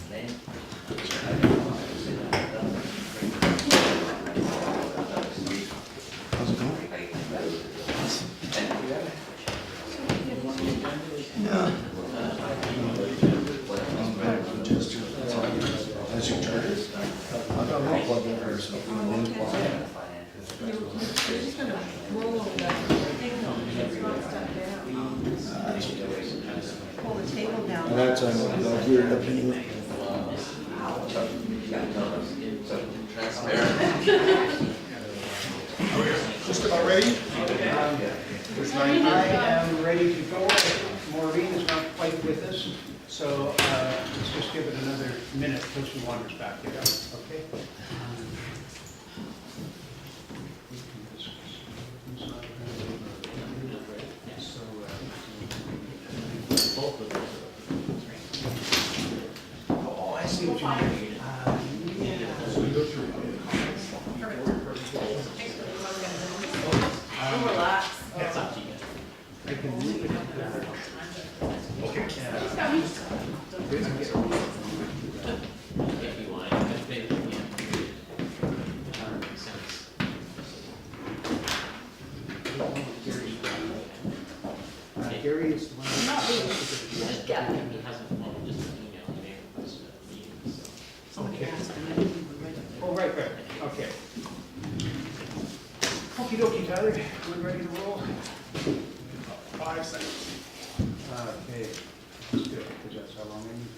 How's it going? Yeah. As you turn it, I've got no plug in here, so if you want to plug in. You're just gonna roll over that table, it's not stuck down. Pull the table down. And that's, I'm geared up anyway. Just about ready? I am ready to go. Maureen is not quite with us, so let's just give it another minute till she wanders back here. Okay? Oh, I see what you mean. Relax. That's up to you. I can move it. Okay. If you want, if they, makes sense. Gary is the one. He hasn't, well, just an email, he may request a meeting, so. Somebody asked and I didn't even read it. Oh, right, okay. Okey dokey, Tyler, we're ready to roll? 5 seconds. Okay, that's good, because that's how long we need.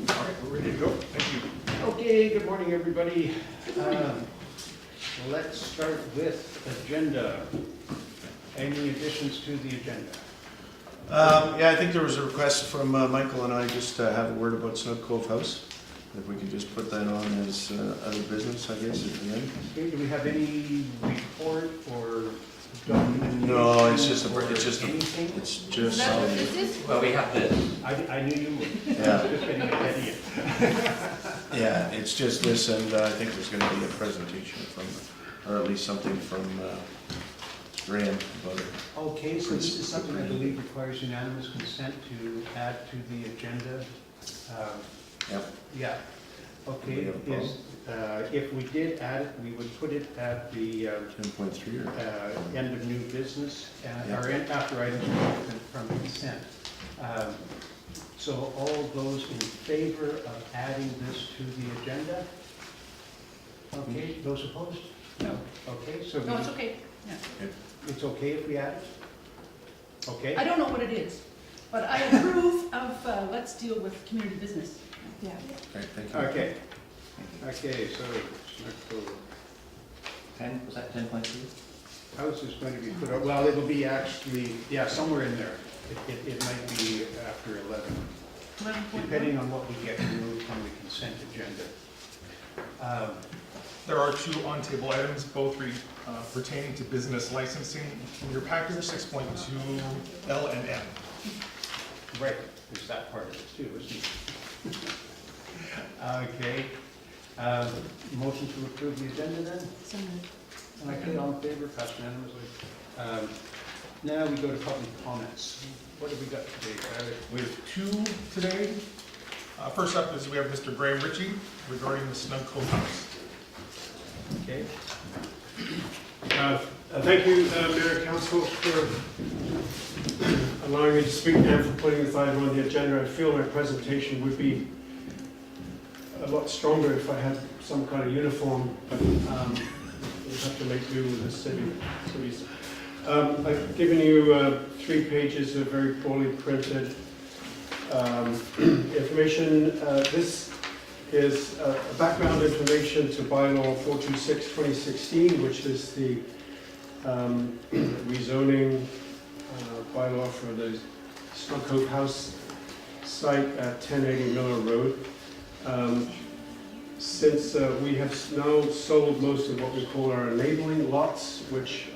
All right, we're ready to go. Thank you. Okay, good morning, everybody. Let's start with agenda. Any additions to the agenda? Yeah, I think there was a request from Michael and I just to have a word about Snug Cove House. If we could just put that on as other business, I guess, at the end. Okay, do we have any report or documentation? No, it's just or it's just anything? it's Is just, that what this is? Well, we have the, I knew you would. yeah, Just getting ahead of you. yeah, it's just this, and I think there's gonna be a presentation from, or at least something from Graham about it. Okay, so this is something I believe requires unanimous consent to add to the agenda. Yep. Yeah, okay, We have a problem? if we did add it, we would put it at the 10.3 or? end of new business, Yeah. or after items from consent. So all those in favor of adding this to the agenda? Okay, those opposed? No. Okay, so No, it's okay. it's okay if we add it? Okay? I don't know what it is, but I approve of, let's deal with community business. Yeah. Great, thank you. Okay. Okay, so, Snug Cove 10, was that 10.2? House is going to be put up, well, it'll be actually, yeah, somewhere in there. It might be after 11, 11.1. depending on what we get removed from the consent agenda. There are 2 on-table items, both pertaining to business licensing in your package, 6.2 L and M. Right, there's that part of it too, isn't it? Okay. Motion to approve the agenda then? So moved. Okay, all in favor, passed unanimously. Now we go to public comments. What have we got today, Tyler? We have 2 today. First up is we have Mr. Graham Ritchie regarding the Snug Cove House. Okay. Thank you, Mayor and Council, for allowing me to speak and for putting this item on the agenda. I feel my presentation would be a lot stronger if I had some kind of uniform, but we'll have to make do with the cities. I've given you 3 pages of very poorly printed information. This is background information to bylaw 426/2016, which is the rezoning bylaw for the Snug Cove House site at 1080 Miller Road. Since we have now sold most of what we call our enabling lots, which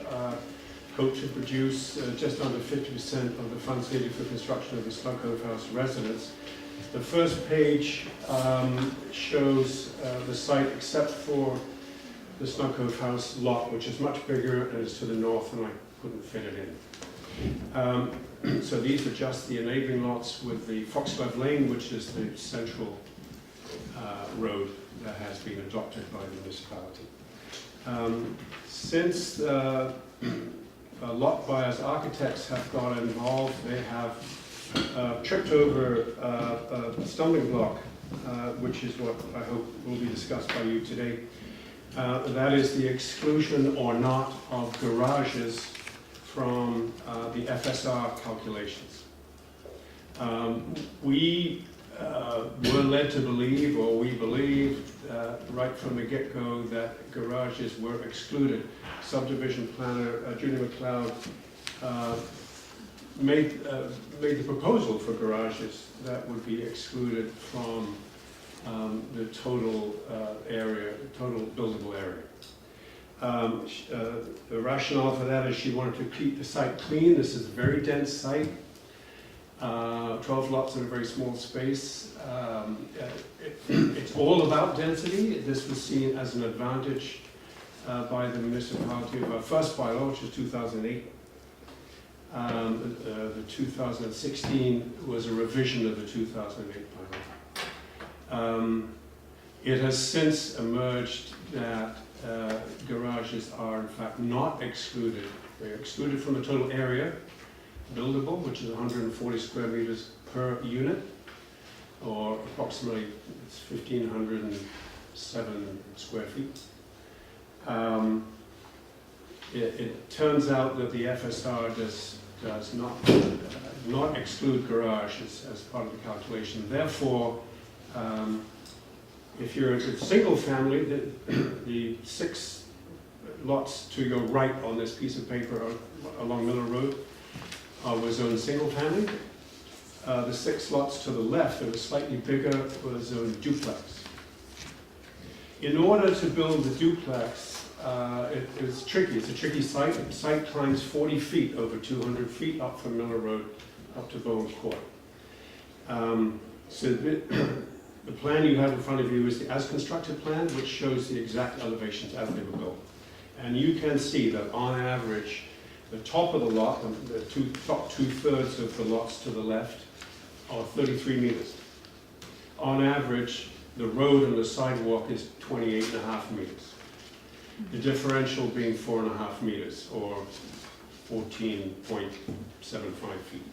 hope to produce just under 50% of the funds needed for construction of the Snug Cove House residence. The first page shows the site except for the Snow Cove House lot, which is much bigger and is to the north, and I couldn't fit it in. So these are just the enabling lots with the Foxglove Lane, which is the central road that has been adopted by the municipality. Since lot buyers architects have got involved, they have tripped over a stumbling block, which is what I hope will be discussed by you today. That is the exclusion or not of garages from the FSR calculations. We were led to believe, or we believed right from the get-go, that garages were excluded. Subdivision planner Julie McLeod made the proposal for garages that would be excluded from the total area, total buildable area. The rationale for that is she wanted to keep the site clean. This is a very dense site. 12 lots in a very small space. It's all about density. This was seen as an advantage by the municipality of our first bylaw, which is 2008. The 2016 was a revision of the 2008 bylaw. It has since emerged that garages are in fact not excluded. They're excluded from the total area buildable, which is 140 square meters per unit, or approximately it's 1,507 square feet. It turns out that the FSR does not exclude garages as part of the calculation. Therefore, if you're a single family, the 6 lots to your right on this piece of paper along Miller Road was zoned single family. The 6 lots to the left that were slightly bigger was zoned duplex. In order to build the duplex, it was tricky. It's a tricky site. The site climbs 40 feet over 200 feet up from Miller Road up to Bowen Court. So the plan you have in front of you is the as-constructed plan, which shows the exact elevations as they were built. And you can see that on average, the top of the lot, the top 2/3 of the lots to the left, are 33 meters. On average, the road and the sidewalk is 28.5 meters. The differential being 4.5 meters, or 14.75 feet.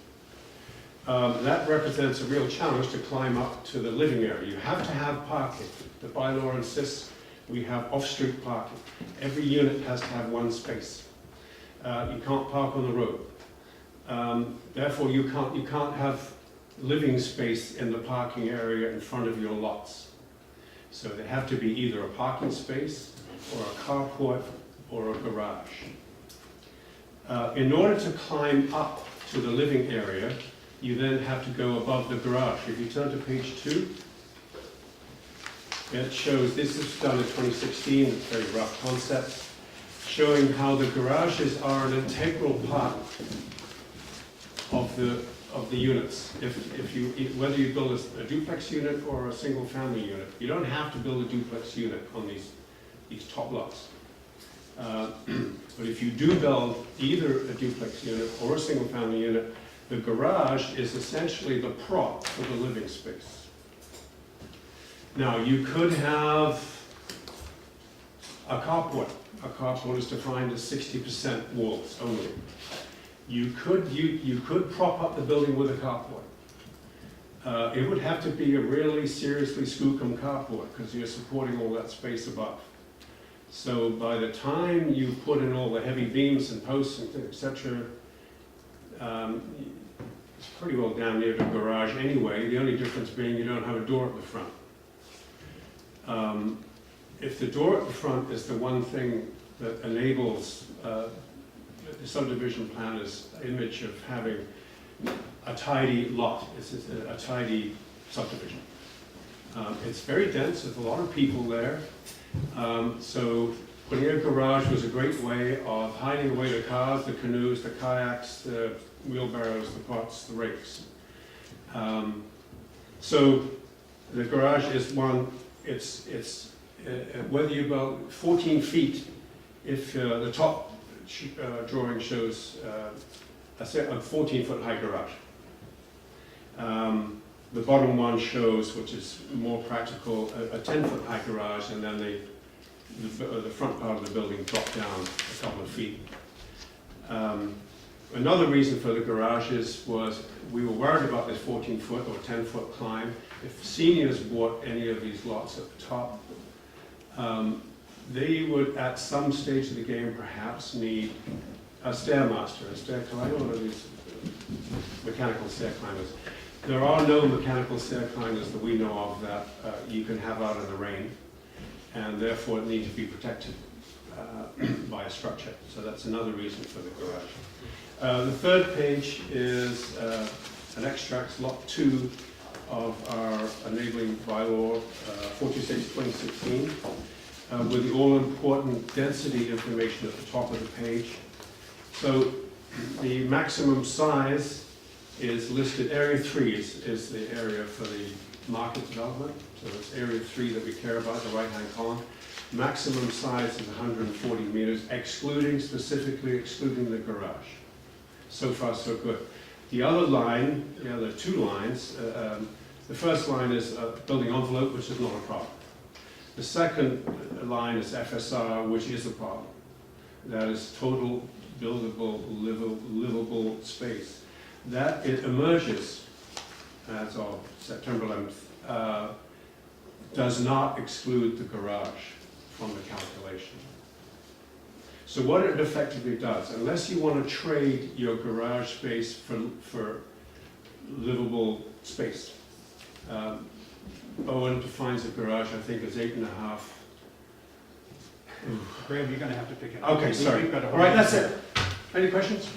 That represents a real challenge to climb up to the living area. You have to have parking. The bylaw insists we have off-street parking. Every unit has to have 1 space. You can't park on the road. Therefore, you can't have living space in the parking area in front of your lots. So they have to be either a parking space, or a carport, or a garage. In order to climb up to the living area, you then have to go above the garage. If you turn to page 2, it shows, this is done in 2016, it's a very rough concept, showing how the garages are an integral part of the units. Whether you build a duplex unit or a single family unit, you don't have to build a duplex unit on these top lots. But if you do build either a duplex unit or a single family unit, the garage is essentially the prop for the living space. Now, you could have a carport. A carport is defined as 60% walls only. You could prop up the building with a carport. It would have to be a really seriously skookum carport because you're supporting all that space above. So by the time you put in all the heavy beams and posts and etc., it's pretty well down near the garage anyway, the only difference being you don't have a door at the front. If the door at the front is the one thing that enables the subdivision planner's image of having a tidy lot, it's a tidy subdivision. It's very dense, there's a lot of people there, so putting a garage was a great way of hiding away the cars, the canoes, the kayaks, the wheelbarrows, the pots, the rakes. So the garage is one, it's whether you build 14 feet, if the top drawing shows a 14-foot high garage. The bottom one shows, which is more practical, a 10-foot high garage, and then the front part of the building dropped down a couple of feet. Another reason for the garages was we were worried about this 14-foot or 10-foot climb. If seniors bought any of these lots at the top, they would, at some stage of the game, perhaps need a stairmaster, a stair climber, one of these mechanical stair climbers. There are no mechanical stair climbers that we know of that you can have out in the rain, and therefore need to be protected by a structure. So that's another reason for the garage. The third page is an extract, lot 2 of our enabling bylaw 426/2016, with the all-important density information at the top of the page. So the maximum size is listed. Area 3 is the area for the market development. So it's area 3 that we care about, the right-hand column. Maximum size is 140 meters, specifically excluding the garage. So far, so good. The other line, the other 2 lines, the first line is building envelope, which is not a problem. The second line is FSR, which is a problem. That is total buildable, livable space. That it emerges as of September 11th, does not exclude the garage from the calculation. So what it effectively does, unless you want to trade your garage space for livable space, Owen defines a garage, I think, as 8.5. Graham, you're going to have to pick it up. Okay, sorry. We've got a All whole- right, that's it. Any questions?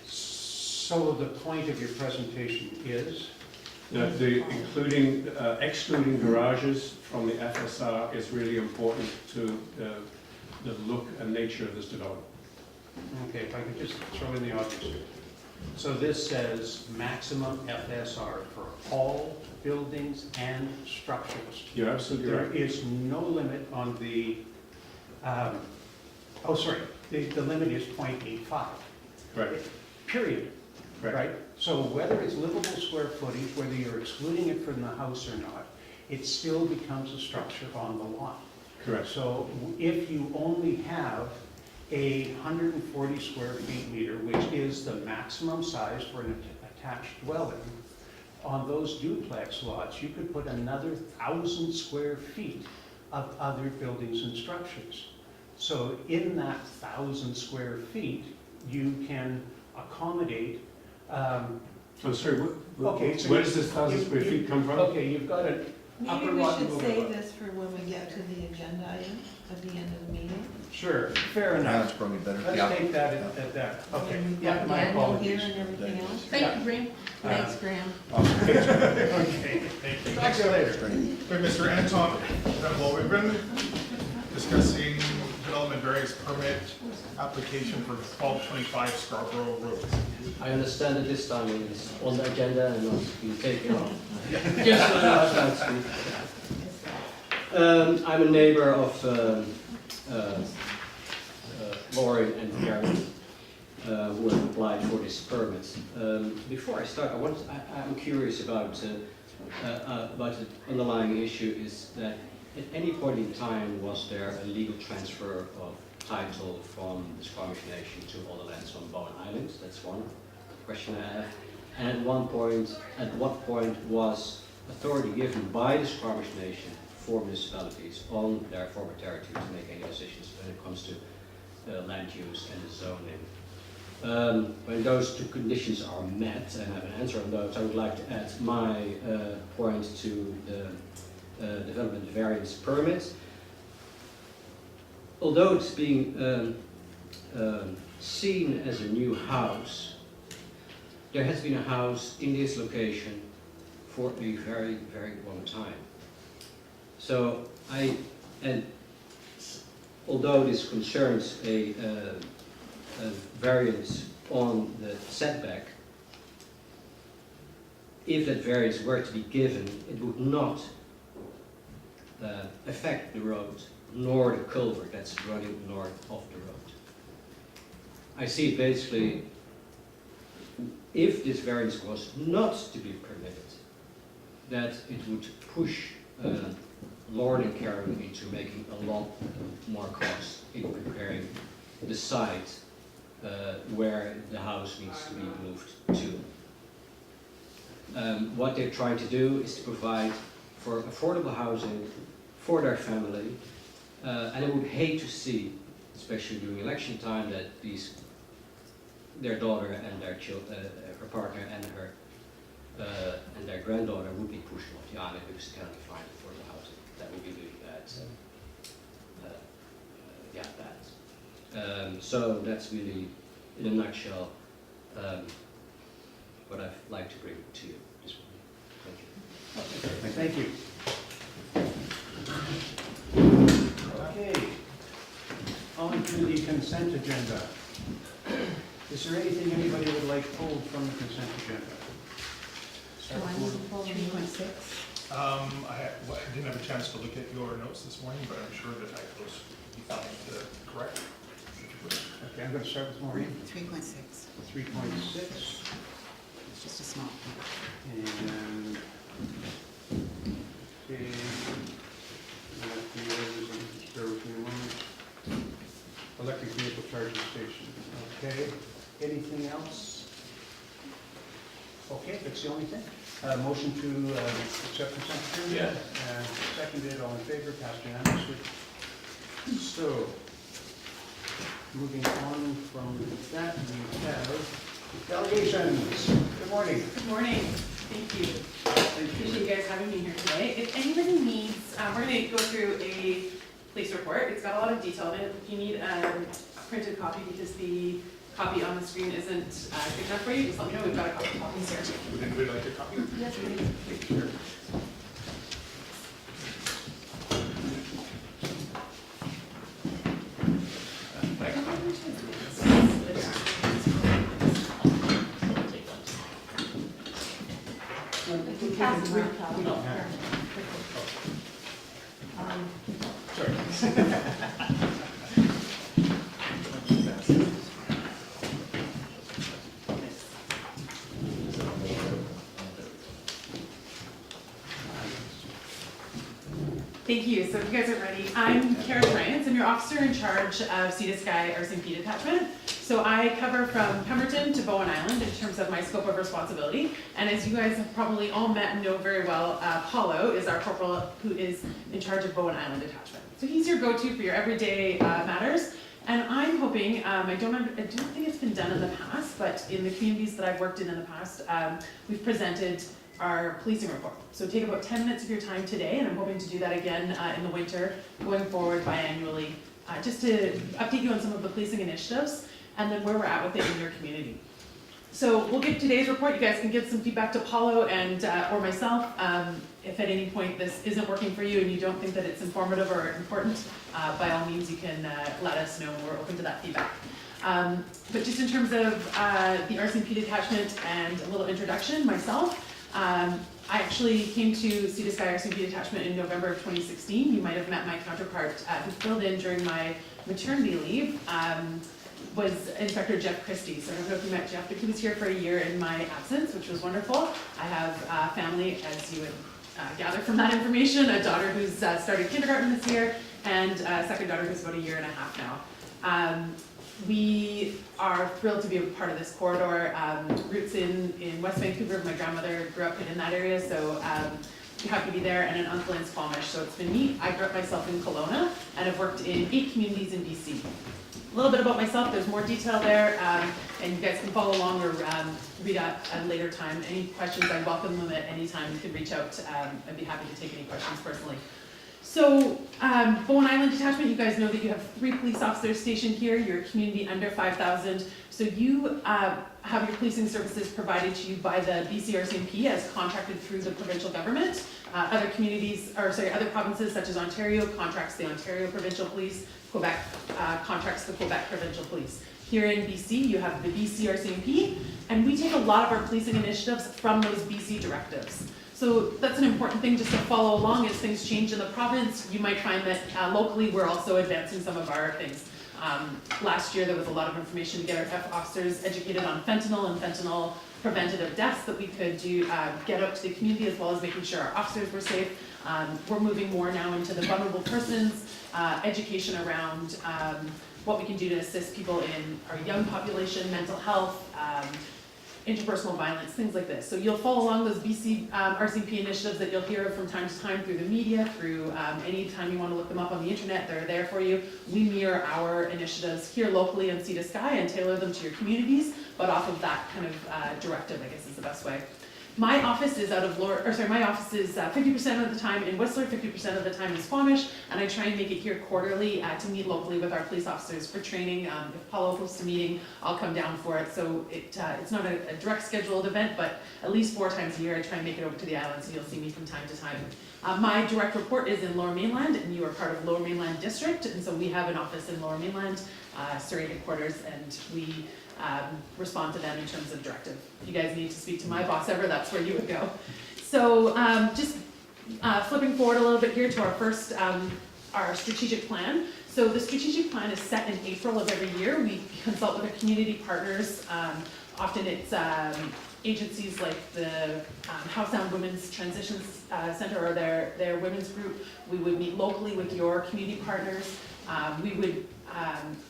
So the point of your presentation is? Excluding garages from the FSR is really important to the look and nature of this development. Okay, if I could just throw in the obvious here. So this says maximum FSR for all buildings and structures. You're absolutely There right. is no limit on the, the limit is 0.85, Correct. period, Correct. right? So whether it's livable square footage, whether you're excluding it from the house or not, it still becomes a structure on the lot. Correct. So if you only have a 140 square feet meter, which is the maximum size for an attached dwelling, on those duplex lots, you could put another 1,000 square feet of other buildings and structures. So in that 1,000 square feet, you can accommodate, I'm sorry, Okay, so where does this 1,000 square feet come from? okay, you've got an Maybe upper we lot and should lower save lot. this for when we get to the agenda item at the end of the meeting. Sure, fair enough. That's probably better. Let's take that at that. Okay, And we've yeah, got my Daniel here apologies. and everything else. Thank you, Graham. Thanks, Graham. Okay, talk to you later. Wait, Mr. Anton, well, we've been discussing development variance permit application for 1225 Scarborough Road. I understand that this time it's on the agenda and not being taken off. Just so that that's I'm a neighbor of Lauren and Karen, who have applied for this permit. Before I start, I'm curious about the underlying issue is that at any point in time was there a legal transfer of title from the Squamish Nation to all the lands on Bowen Island? That's one question I have. And at what point was authority given by the Squamish Nation for municipalities on their former territory to make any decisions when it comes to land use and zoning? When those two conditions are met and I have an answer on those, I would like to add my point to the development variance permit. Although it's being seen as a new house, there has been a house in this location for a very, very long time. So although this concerns a variance on the setback, if that variance were to be given, it would not affect the road nor the culvert that's running north of the road. I see it basically, if this variance was not to be permitted, that it would push Lord and Karen into making a lot more cost in preparing the site where the house needs to be moved to. What they're trying to do is to provide for affordable housing for their family, and I would hate to see, especially during election time, that their daughter and their her partner and their granddaughter would be pushed off the island because they cannot find affordable housing. That would be really bad. Bad. So that's really, in a nutshell, what I'd like to bring to you this morning. Thank you. Thank you. Okay. On to the consent agenda. Is there anything anybody would like pulled from the consent agenda? Do I need to pull the 3.6. I didn't have a chance to look at your notes this morning, but I'm sure that those you found correct. Okay, I'm going to start with Maureen. 3.6, 3.6. it's just a small one. And, okay, electric vehicle charging station. Okay, anything else? Okay, that's the only thing. Motion to accept consent agenda? And seconded, all in favor, passed unanimously. So, moving on from that, we have delegations. Good morning. Good morning. Thank you. Appreciate you guys having me here today. If anybody needs, we're going to go through a police report. It's got a lot of detail in it. If you need a printed copy because the copy on the screen isn't good enough for you, just let me know. We've got a couple copies here. Would anybody like a copy? Yes, please. Sure. Thank you. So if you guys are ready, I'm Karen Ryan. I'm your officer in charge of Sea to Sky RCMP detachment. So I cover from Pemberton to Bowen Island in terms of my scope of responsibility. And as you guys have probably all met and know very well, Paulo is our corporal who is in charge of Bowen Island detachment. So he's your go-to for your everyday matters. And I'm hoping, I don't think it's been done in the past, but in the communities that I've worked in the past, we've presented our policing report. So take about 10 minutes of your time today, and I'm hoping to do that again in the winter, going forward biannually, just to update you on some of the policing initiatives, and then where we're at with it in your community. So we'll give today's report. You guys can give some feedback to Paulo and or myself. If at any point this isn't working for you and you don't think that it's informative or important, by all means you can let us know. We're open to that feedback. But just in terms of the RCMP detachment and a little introduction, myself, I actually came to Sea to Sky RCMP detachment in November of 2016. You might have met my counterpart who filled in during my maternity leave, was Inspector Jeff Christie. So I don't know if you met Jeff, but he was here for a year in my absence, which was wonderful. I have family, as you would gather from that information, a daughter who's started kindergarten this year, and a second daughter who's about a year and a half now. We are thrilled to be a part of this corridor. Roots in West Vancouver. My grandmother grew up in that area, so we're happy to be there, and an uncle in Squamish. So it's been neat. I grew up myself in Kelowna and have worked in 8 communities in BC. A little bit about myself, there's more detail there, and you guys can follow along or read at a later time. Any questions, I welcome them at any time. You can reach out. I'd be happy to take any questions personally. So, Bowen Island Detachment, you guys know that you have 3 police officers stationed here. You're a community under 5,000. So you have your policing services provided to you by the BC RCMP as contracted through the provincial government. Other provinces such as Ontario contracts the Ontario Provincial Police, Quebec contracts the Quebec Provincial Police. Here in BC, you have the BC RCMP, and we take a lot of our policing initiatives from those BC directives. So that's an important thing just to follow along as things change in the province. You might find that locally we're also advancing some of our things. Last year there was a lot of information to get our officers educated on fentanyl and fentanyl preventative deaths that we could do, get out to the community, as well as making sure our officers were safe. We're moving more now into the vulnerable persons, education around what we can do to assist people in our young population, mental health, interpersonal violence, things like this. So you'll follow along those BC RCMP initiatives that you'll hear from time to time through the media, through any time you want to look them up on the internet, they're there for you. We mirror our initiatives here locally in Sea to Sky and tailor them to your communities, but off of that kind of directive, I guess is the best way. My office is my office is 50% of the time in Whistler, 50% of the time in Squamish, and I try and make it here quarterly to meet locally with our police officers for training. If Paulo hosts a meeting, I'll come down for it. So it's not a direct scheduled event, but at least 4 times a year I try and make it over to the island, so you'll see me from time to time. My direct report is in Lower Mainland, and you are part of Lower Mainland District, and so we have an office in Lower Mainland, Surrey headquarters, and we respond to them in terms of directive. If you guys need to speak to my boss ever, that's where you would go. So just flipping forward a little bit here to our first, our strategic plan. So the strategic plan is set in April of every year. We consult with our community partners. Often it's agencies like the Howe Sound Women's Transitions Center or their women's group. We would meet locally with your community partners. We would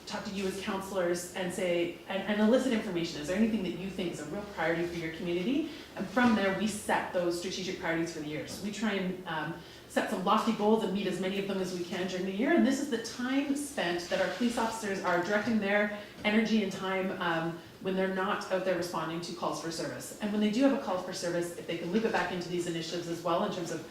talk to you as counselors and say, and elicit information. Is there anything that you think is a real priority for your community? And from there, we set those strategic priorities for the year. So we try and set some lofty goals and meet as many of them as we can during the year. And this is the time spent that our police officers are directing their energy and time when they're not out there responding to calls for service. And when they do have a call for service, if they can loop it back into these initiatives as well in terms of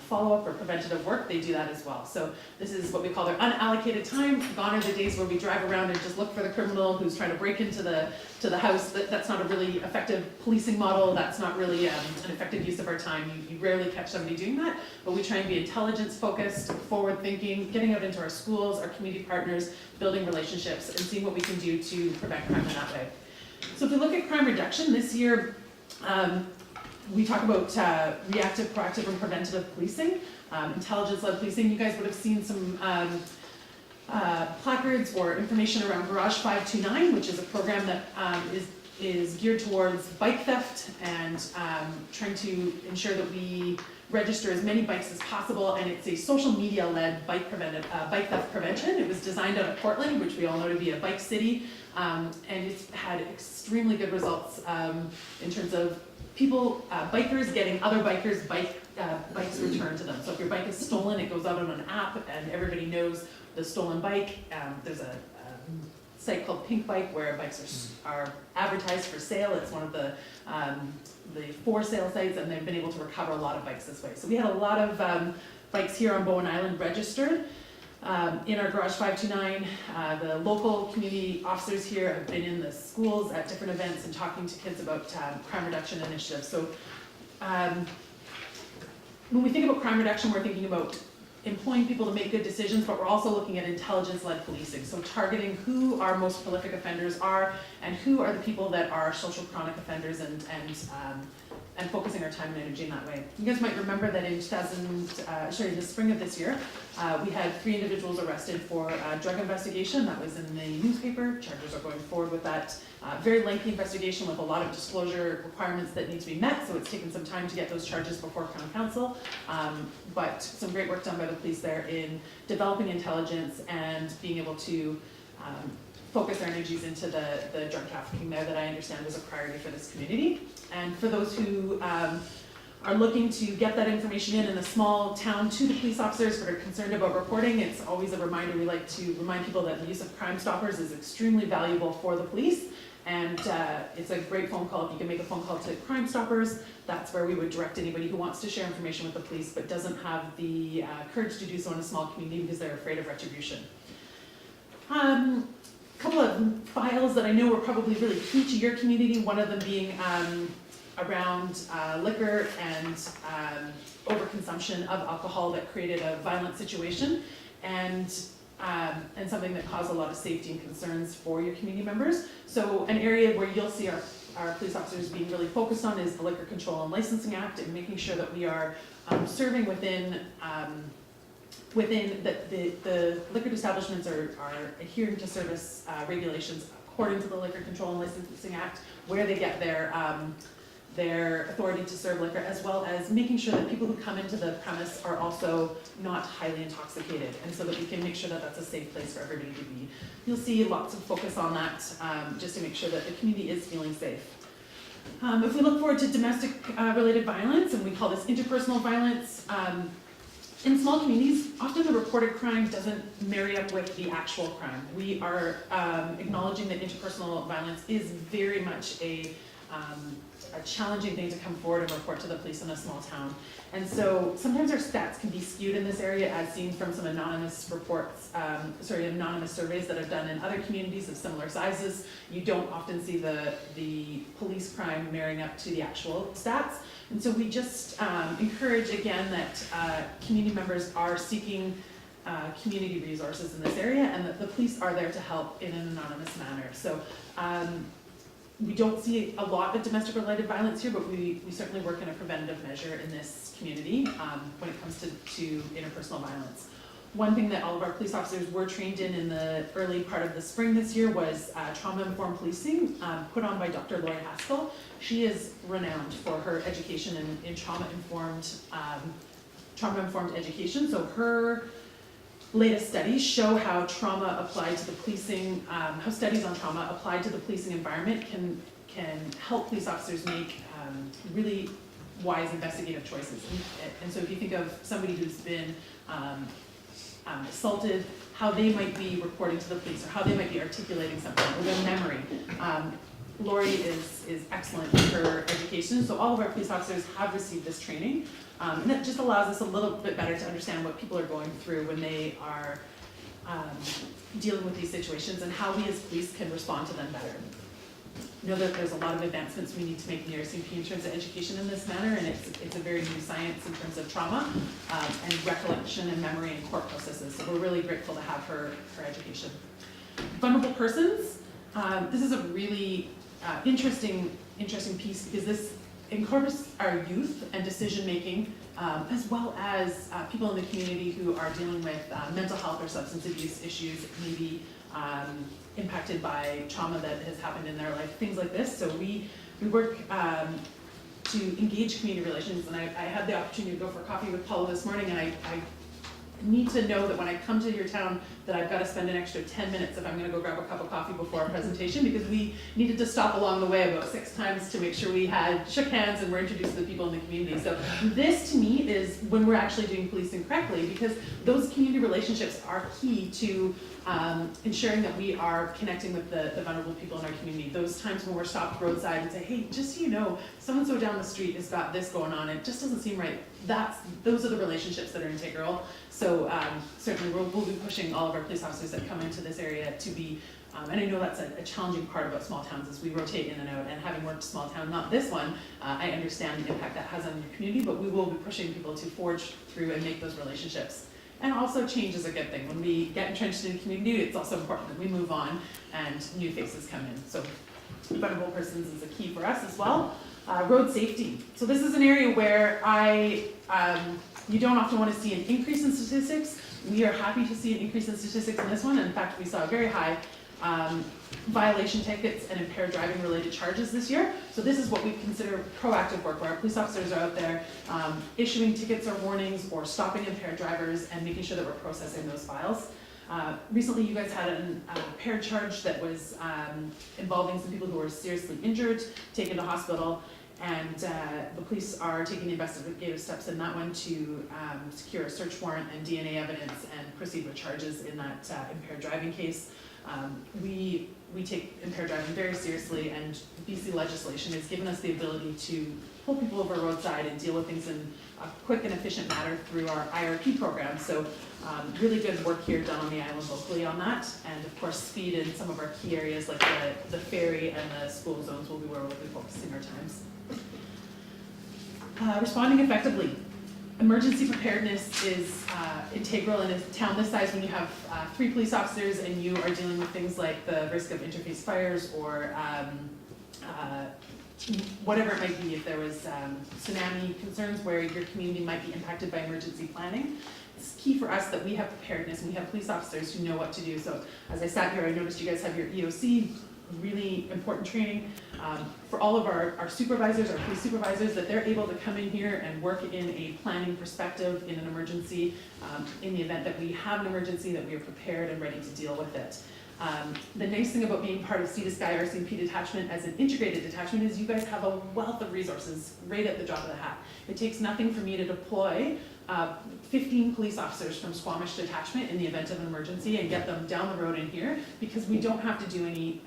follow-up or preventative work, they do that as well. So this is what we call their unallocated time. Gone are the days where we drive around and just look for the criminal who's trying to break into the house. That's not a really effective policing model. That's not really an effective use of our time. You rarely catch somebody doing that, but we try and be intelligence-focused, forward-thinking, getting out into our schools, our community partners, building relationships, and seeing what we can do to prevent crime in that way. So if we look at crime reduction this year, we talk about reactive, proactive, and preventative policing, intelligence-led policing. You guys would have seen some placards or information around Garage 529, which is a program that is geared towards bike theft and trying to ensure that we register as many bikes as possible, and it's a social media-led bike theft prevention. It was designed out of Portland, which we all know to be a bike city, and it's had extremely good results in terms of people, bikers getting other bikers' bikes returned to them. So if your bike is stolen, it goes out on an app, and everybody knows the stolen bike. There's a site called Pink Bike where bikes are advertised for sale. It's one of the for sale sites, and they've been able to recover a lot of bikes this way. So we had a lot of bikes here on Bowen Island registered. In our Garage 529, the local community officers here have been in the schools at different events and talking to kids about crime reduction initiatives. So when we think about crime reduction, we're thinking about employing people to make good decisions, but we're also looking at intelligence-led policing. So targeting who our most prolific offenders are and who are the people that are social chronic offenders and focusing our time and energy in that way. You guys might remember that in the spring of this year, we had 3 individuals arrested for a drug investigation. That was in the newspaper. Charges are going forward with that. Very lengthy investigation with a lot of disclosure requirements that need to be met, so it's taken some time to get those charges before County Council. But some great work done by the police there in developing intelligence and being able to focus our energies into the drug trafficking there that I understand was a priority for this community. And for those who are looking to get that information in a small town to the police officers who are concerned about reporting, it's always a reminder. We like to remind people that the use of Crime Stoppers is extremely valuable for the police. And it's a great phone call. If you can make a phone call to Crime Stoppers, that's where we would direct anybody who wants to share information with the police but doesn't have the courage to do so in a small community because they're afraid of retribution. A couple of files that I know were probably really key to your community, one of them being around liquor and overconsumption of alcohol that created a violent situation. And and something that caused a lot of safety and concerns for your community members. So an area where you'll see our police officers being really focused on is the Liquor Control and Licensing Act, and making sure that we are serving within the liquor establishments are adhering to service regulations according to the Liquor Control and Licensing Act, where they get their authority to serve liquor, as well as making sure that people who come into the premise are also not highly intoxicated, and so that we can make sure that that's a safe place for everybody to be. You'll see lots of focus on that, just to make sure that the community is feeling safe. If we look forward to domestic related violence, and we call this interpersonal violence, in small communities, often the reported crime doesn't marry up with the actual crime. We are acknowledging that interpersonal violence is very much a challenging thing to come forward and report to the police in a small town. And so sometimes our stats can be skewed in this area, as seen from some anonymous reports, anonymous surveys that are done in other communities of similar sizes. You don't often see the police crime marrying up to the actual stats. And so we just encourage again that community members are seeking community resources in this area, and that the police are there to help in an anonymous manner. So we don't see a lot of domestic related violence here, but we certainly work in a preventative measure in this community when it comes to interpersonal violence. One thing that all of our police officers were trained in the early part of the spring this year was trauma-informed policing, put on by Dr. Lori Haskell. She is renowned for her education in trauma-informed education. So her latest studies show how trauma applied to the policing, how studies on trauma applied to the policing environment can help police officers make really wise investigative choices. And so if you think of somebody who's been assaulted, how they might be reporting to the police, or how they might be articulating something, or their memory. Lori is excellent in her education, so all of our police officers have received this training. And that just allows us a little bit better to understand what people are going through when they are dealing with these situations, and how we as police can respond to them better. Know that there's a lot of advancements we need to make in the RCMP in terms of education in this manner, and it's a very new science in terms of trauma and recollection and memory and court processes. So we're really grateful to have her education. Vulnerable persons. This is a really interesting piece, because this incorporates our youth and decision making, as well as people in the community who are dealing with mental health or substance abuse issues, maybe impacted by trauma that has happened in their life, things like this. So we work to engage community relations, and I had the opportunity to go for coffee with Paula this morning, and I need to know that when I come to your town that I've got to spend an extra 10 minutes if I'm going to go grab a cup of coffee before our presentation, because we needed to stop along the way about 6 times to make sure we shook hands and were introduced to the people in the community. So this to me is when we're actually doing policing correctly, because those community relationships are key to ensuring that we are connecting with the vulnerable people in our community. Those times when we're stopped roadside and say, hey, just so you know, so-and-so down the street has got this going on, it just doesn't seem right. Those are the relationships that are integral. So certainly we'll be pushing all of our police officers that come into this area to be, and I know that's a challenging part about small towns, is we rotate in and out, and having worked small town, not this one, I understand the impact that has on your community, but we will be pushing people to forge through and make those relationships. And also change is a good thing. When we get entrenched in the community, it's also important that we move on and new faces come in. So vulnerable persons is a key for us as well. Road safety. So this is an area where you don't often want to see an increase in statistics. We are happy to see an increase in statistics in this one. In fact, we saw very high violation tickets and impaired driving related charges this year. So this is what we consider proactive work, where our police officers are out there issuing tickets or warnings, or stopping impaired drivers and making sure that we're processing those files. Recently you guys had an impaired charge that was involving some people who were seriously injured, taken to hospital, and the police are taking the investigative steps in that one to secure a search warrant and DNA evidence and proceed with charges in that impaired driving case. We take impaired driving very seriously, and BC legislation has given us the ability to pull people over roadside and deal with things in a quick and efficient manner through our IRP program. So really good work here done on the island locally on that, and of course speed in some of our key areas like the ferry and the school zones will be where we'll be focusing our times. Responding effectively. Emergency preparedness is integral in a town this size when you have 3 police officers and you are dealing with things like the risk of interface fires or whatever it might be. If there was tsunami concerns where your community might be impacted by emergency planning, it's key for us that we have preparedness and we have police officers who know what to do. So as I sat here, I noticed you guys have your EOC, really important training for all of our supervisors, our police supervisors, that they're able to come in here and work in a planning perspective in an emergency, in the event that we have an emergency, that we are prepared and ready to deal with it. The nice thing about being part of Sea to Sky RCMP detachment as an integrated detachment is you guys have a wealth of resources right at the drop of the hat. It takes nothing for me to deploy 15 police officers from Squamish detachment in the event of an emergency and get them down the road in here, because we don't have to do any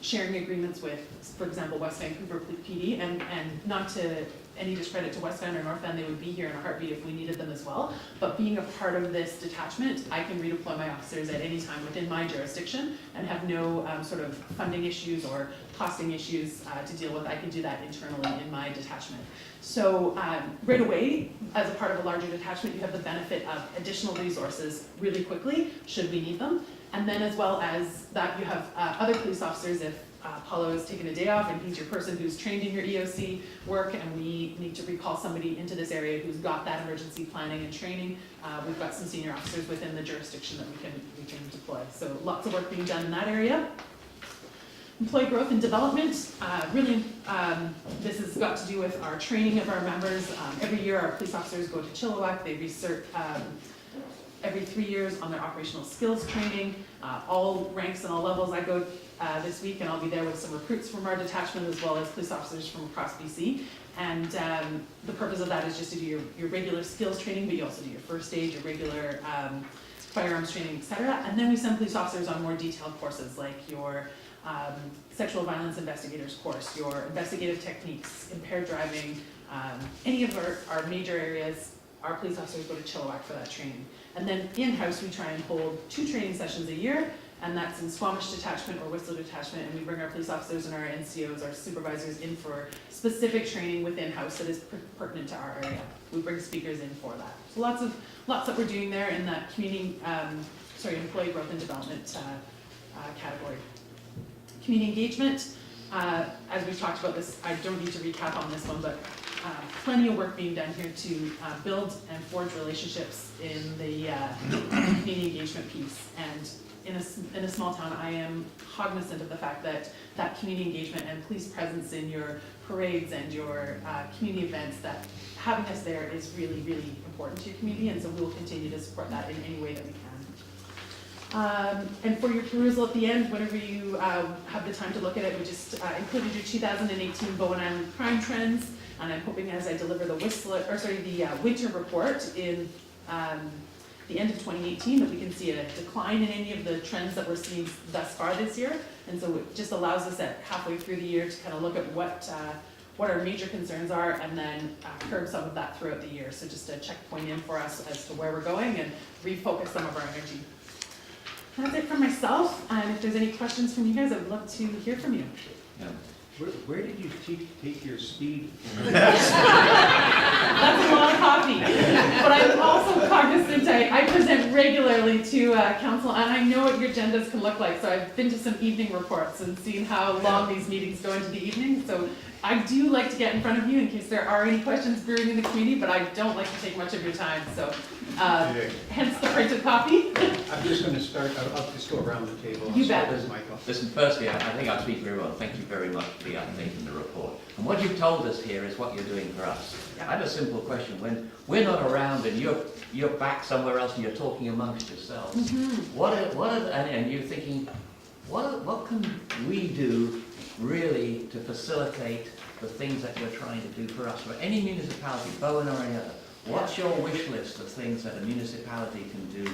sharing agreements with, for example, West Vancouver PD, and not to any discredit to West End or North End, they would be here in a heartbeat if we needed them as well. But being a part of this detachment, I can redeploy my officers at any time within my jurisdiction and have no sort of funding issues or costing issues to deal with. I can do that internally in my detachment. So right away, as a part of a larger detachment, you have the benefit of additional resources really quickly, should we need them. And then as well as that, you have other police officers. If Paulo has taken a day off and he's your person who's trained in your EOC work and we need to recall somebody into this area who's got that emergency planning and training, we've got some senior officers within the jurisdiction that we can deploy. So lots of work being done in that area. Employee growth and development, really this has got to do with our training of our members. Every year our police officers go to Chilliwack, they research every 3 years on their operational skills training, all ranks and all levels. I go this week and I'll be there with some recruits from our detachment as well as police officers from across BC. And the purpose of that is just to do your regular skills training, but you also do your first aid, your regular firearms training, etc. And then we send police officers on more detailed courses like your sexual violence investigators course, your investigative techniques, impaired driving, any of our major areas. Our police officers go to Chilliwack for that training. And then in-house, we try and hold 2 training sessions a year, and that's in Squamish detachment or Whistler detachment, and we bring our police officers and our NCOs, our supervisors, in for specific training within house that is pertinent to our area. We bring speakers in for that. So lots that we're doing there in that community, employee growth and development category. Community engagement, as we've talked about this, I don't need to recap on this one, but plenty of work being done here to build and forge relationships in the community engagement piece. And in a small town, I am cognizant of the fact that community engagement and police presence in your parades and your community events, that having us there is really, really important to your community, and so we will continue to support that in any way that we can. And for your perusal at the end, whenever you have the time to look at it, we just included your 2018 Bowen Island crime trends, and I'm hoping as I deliver the winter report in the end of 2018 that we can see a decline in any of the trends that we're seeing thus far this year. And so it just allows us at halfway through the year to kind of look at what our major concerns are and then curb some of that throughout the year. So just a checkpoint in for us as to where we're going and refocus some of our energy. That's it from myself, and if there's any questions from you guys, I would love to hear from you. Yeah. Where did you take your speed? That's a lot of coffee. But I'm also cognizant, I present regularly to council, and I know what your agendas can look like. So I've been to some evening reports and seen how long these meetings go into the evening. So I do like to get in front of you in case there are any questions brewing in the community, but I don't like to take much of your time. So hence the printed copy. I'm just going to start, I'll just go around the table. You bet. Michael. Listen, firstly, I think I speak very well. Thank you very much for the update and the report. And what you've told us here is what you're doing for us. I have a simple question. When we're not around and you're back somewhere else and you're talking amongst yourselves, and you're thinking, what can we do really to facilitate the things that you're trying to do for us, for any municipality, Bowen or any other? What's your wish list of things that a municipality can do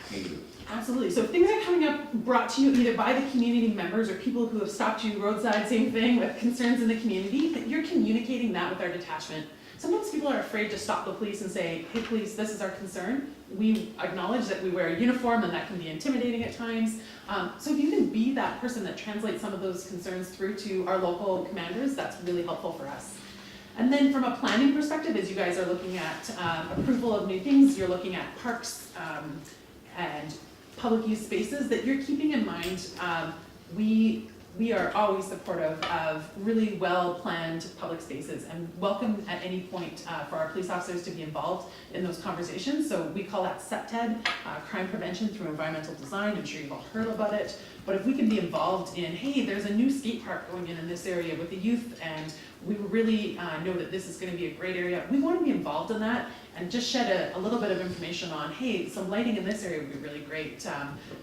for you? Absolutely. So things are coming up brought to you either by the community members or people who have stopped you roadside, same thing, with concerns in the community, that you're communicating that with our detachment. Sometimes people are afraid to stop the police and say, hey police, this is our concern. We acknowledge that we wear a uniform and that can be intimidating at times. So if you can be that person that translates some of those concerns through to our local commanders, that's really helpful for us. And then from a planning perspective, as you guys are looking at approval of new things, you're looking at parks and public use spaces, that you're keeping in mind, we are always supportive of really well-planned public spaces and welcome at any point for our police officers to be involved in those conversations. So we call that CPTED, crime prevention through environmental design. I'm sure you've all heard about it. But if we can be involved in, hey, there's a new skate park going in this area with the youth, and we really know that this is going to be a great area, we want to be involved in that and just shed a little bit of information on, hey, some lighting in this area would be really great.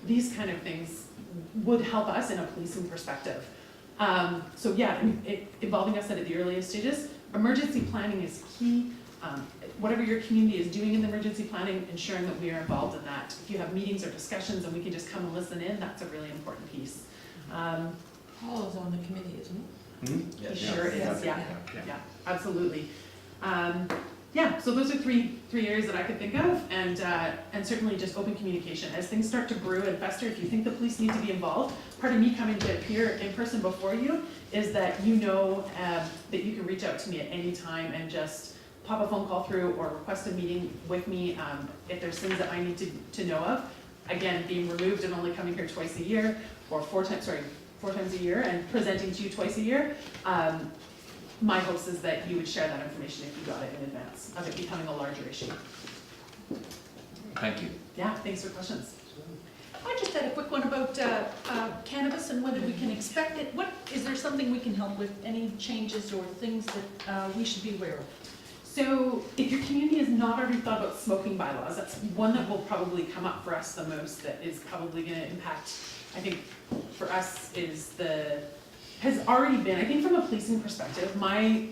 These kind of things would help us in a policing perspective. So yeah, involving us at the earliest stages. Emergency planning is key. Whatever your community is doing in the emergency planning, ensuring that we are involved in that. If you have meetings or discussions and we can just come and listen in, that's a really important piece. Paul is on the committee, isn't he? He sure is, yeah, Yeah. yeah, absolutely. Yeah, so those are three areas that I could think of, and certainly just open communication. As things start to brew and fester, if you think the police need to be involved, part of me coming to appear in person before you is that you know that you can reach out to me at any time and just pop a phone call through or request a meeting with me if there's things that I need to know of. Again, being removed and only coming here twice a year, or four times a year, and presenting to you twice a year. My hopes is that you would share that information if you got it in advance of it becoming a larger issue. Thank you. Yeah, thanks for questions. I just had a quick one about cannabis and whether we can expect it. Is there something we can help with, any changes or things that we should be aware of? So if your community has not already thought about smoking bylaws, that's one that will probably come up for us the most, that is probably going to impact, I think, for us has already been, I think from a policing perspective, my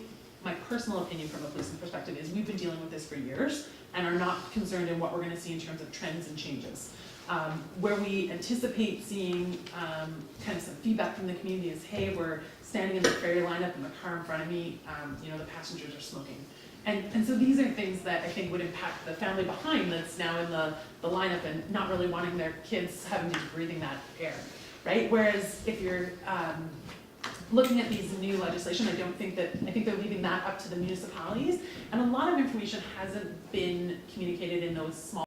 personal opinion from a policing perspective is we've been dealing with this for years and are not concerned in what we're going to see in terms of trends and changes. Where we anticipate seeing kind of some feedback from the community is, hey, we're standing in the ferry lineup and the car in front of me, the passengers are smoking. And so these are things that I think would impact the family behind that's now in the lineup and not really wanting their kids having to be breathing that air, right? Whereas if you're looking at these new legislation, I think they're leaving that up to the municipalities, and a lot of information hasn't been communicated in those small